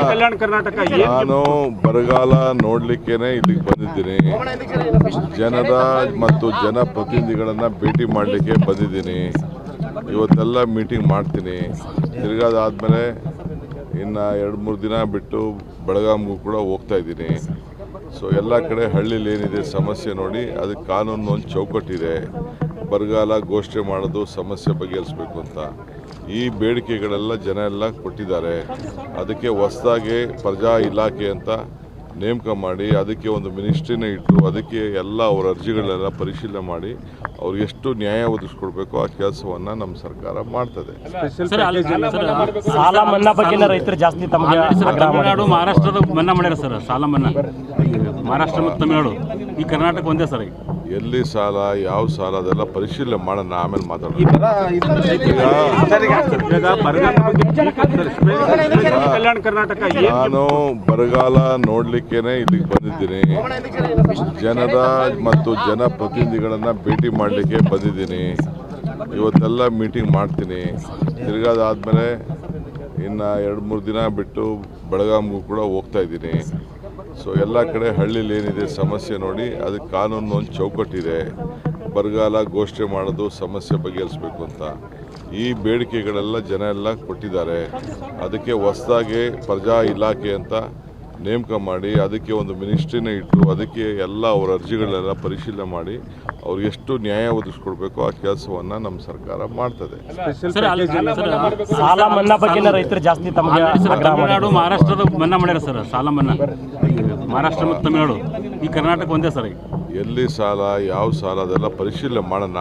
ಕಲ್ಯಾಣ ಕರ್ನಾಟಕ ನಾನು ಬರಗಾಲ ನೋಡ್ಲಿಕ್ಕೇನೆ ಇಲ್ಲಿಗೆ ಬಂದಿದ್ದೀನಿ. ಜನರ ಮತ್ತು ಜನಪ್ರತಿನಿಧಿಗಳನ್ನ ಭೇಟಿ ಮಾಡಲಿಕ್ಕೆ ಬಂದಿದ್ದೀನಿ. ಇವತ್ತೆಲ್ಲ ಮೀಟಿಂಗ್ ಮಾಡ್ತೀನಿ. ತಿರ್ಗಾದಾದ್ಮೇಲೆ ಇನ್ನು 2-3 ದಿನ ಬಿಟ್ಟು ಬೆಳಗಾಂಗೂ ಕೂಡ ಹೋಗ್ತಾ ಇದ್ದೀನಿ. ಸೊ ಎಲ್ಲ ಕಡೆ ಹಳ್ಳಿಲಿ ಏನಿದೆ ಸಮಸ್ಯೆ ನೋಡಿ, ಅದಕ್ಕೆ ಕಾನೂನು ಒಂದು ಚೌಕಟ್ಟಿದೆ. ಬರಗಾಲ ಘೋಷಣೆ ಮಾಡೋದು, ಸಮಸ್ಯೆ ಬಗೆಹರಿಸಬೇಕು ಅಂತ ಈ ಬೇಡಿಕೆಗಳೆಲ್ಲ ಜನ ಎಲ್ಲ ಕೊಟ್ಟಿದ್ದಾರೆ. ಅದಕ್ಕೆ ಹೊಸದಾಗಿ ಪ್ರಜಾ ಇಲಾಖೆ ಅಂತ ನೇಮಕ ಮಾಡಿ ಅದಕ್ಕೆ ಒಂದು ಮಿನಿಸ್ಟ್ರಿನ ಇಟ್ಟು ಅದಕ್ಕೆ ಎಲ್ಲ ಅವರ ಅರ್ಜಿಗಳೆಲ್ಲ ಪರಿಶೀಲನೆ ಮಾಡಿ ಅವ್ರಿಗೆ ಎಷ್ಟು ನ್ಯಾಯ ಒದಗಿಸ್ಕೊಡ್ಬೇಕು ಆ ಕೆಲಸವನ್ನು ನಮ್ಮ ಸರ್ಕಾರ ಮಾಡ್ತದೆ. ಸಾಲ ಮನ್ನಾ ಬಗ್ಗೆ ರೈತರು ಜಾಸ್ತಿ ತಮಿಳುನಾಡು ಮಹಾರಾಷ್ಟ್ರದ ಮನ್ನಾ ಮಾಡ್ಯಾರ ಸರ್. ಸಾಲ ಮನ್ನಾ ಮಹಾರಾಷ್ಟ್ರ ಮತ್ತು ತಮಿಳುನಾಡು, ಈ ಕರ್ನಾಟಕ ಒಂದೇ ಸರ್. ಎಲ್ಲಿ ಸಾಲ, ಯಾವ ಸಾಲ, ಅದೆಲ್ಲ ಪರಿಶೀಲನೆ ಮಾಡೋಣ, ಆಮೇಲೆ ಮಾತಾಡೋಣ. ಕಲ್ಯಾಣ ಕರ್ನಾಟಕ ನಾನು ಬರಗಾಲ ನೋಡ್ಲಿಕ್ಕೇನೆ ಇಲ್ಲಿಗೆ ಬಂದಿದ್ದೀನಿ. ಜನರ ಮತ್ತು ಜನಪ್ರತಿನಿಧಿಗಳನ್ನ ಭೇಟಿ ಮಾಡಲಿಕ್ಕೆ ಬಂದಿದ್ದೀನಿ. ಇವತ್ತೆಲ್ಲ ಮೀಟಿಂಗ್ ಮಾಡ್ತೀನಿ. ತಿರ್ಗಾದಾದ್ಮೇಲೆ ಇನ್ನು 2-3 ದಿನ ಬಿಟ್ಟು ಬೆಳಗಾಂಗೂ ಕೂಡ ಹೋಗ್ತಾ ಇದ್ದೀನಿ. ಸೊ ಎಲ್ಲ ಕಡೆ ಹಳ್ಳಿಲಿ ಏನಿದೆ ಸಮಸ್ಯೆ ನೋಡಿ, ಅದಕ್ಕೆ ಕಾನೂನು ಒಂದು ಚೌಕಟ್ಟಿದೆ. ಬರಗಾಲ ಘೋಷಣೆ ಮಾಡೋದು, ಸಮಸ್ಯೆ ಬಗೆಹರಿಸಬೇಕು ಅಂತ ಈ ಬೇಡಿಕೆಗಳೆಲ್ಲ ಜನ ಎಲ್ಲ ಕೊಟ್ಟಿದ್ದಾರೆ. ಅದಕ್ಕೆ ಹೊಸದಾಗಿ ಪ್ರಜಾ ಇಲಾಖೆ ಅಂತ ನೇಮಕ ಮಾಡಿ ಅದಕ್ಕೆ ಒಂದು ಮಿನಿಸ್ಟ್ರಿನ ಇಟ್ಟು ಅದಕ್ಕೆ ಎಲ್ಲ ಅವರ ಅರ್ಜಿಗಳೆಲ್ಲ ಪರಿಶೀಲನೆ ಮಾಡಿ ಅವ್ರಿಗೆ ಎಷ್ಟು ನ್ಯಾಯ ಒದಗಿಸ್ಕೊಡ್ಬೇಕು ಆ ಕೆಲಸವನ್ನು ನಮ್ಮ ಸರ್ಕಾರ ಮಾಡ್ತದೆ. ಸಾಲ ಮನ್ನಾ ಬಗ್ಗೆ ರೈತರು ಜಾಸ್ತಿ ತಮಿಳುನಾಡು ಮಹಾರಾಷ್ಟ್ರದ ಮನ್ನಾ ಮಾಡ್ಯಾರ ಸರ್. ಸಾಲ ಮನ್ನಾ ಮಹಾರಾಷ್ಟ್ರ ಮತ್ತು ತಮಿಳುನಾಡು, ಈ ಕರ್ನಾಟಕ ಒಂದೇ ಸರ್. ಎಲ್ಲಿ ಸಾಲ, ಯಾವ ಸಾಲ, ಅದೆಲ್ಲ ಪರಿಶೀಲನೆ ಮಾಡೋಣ.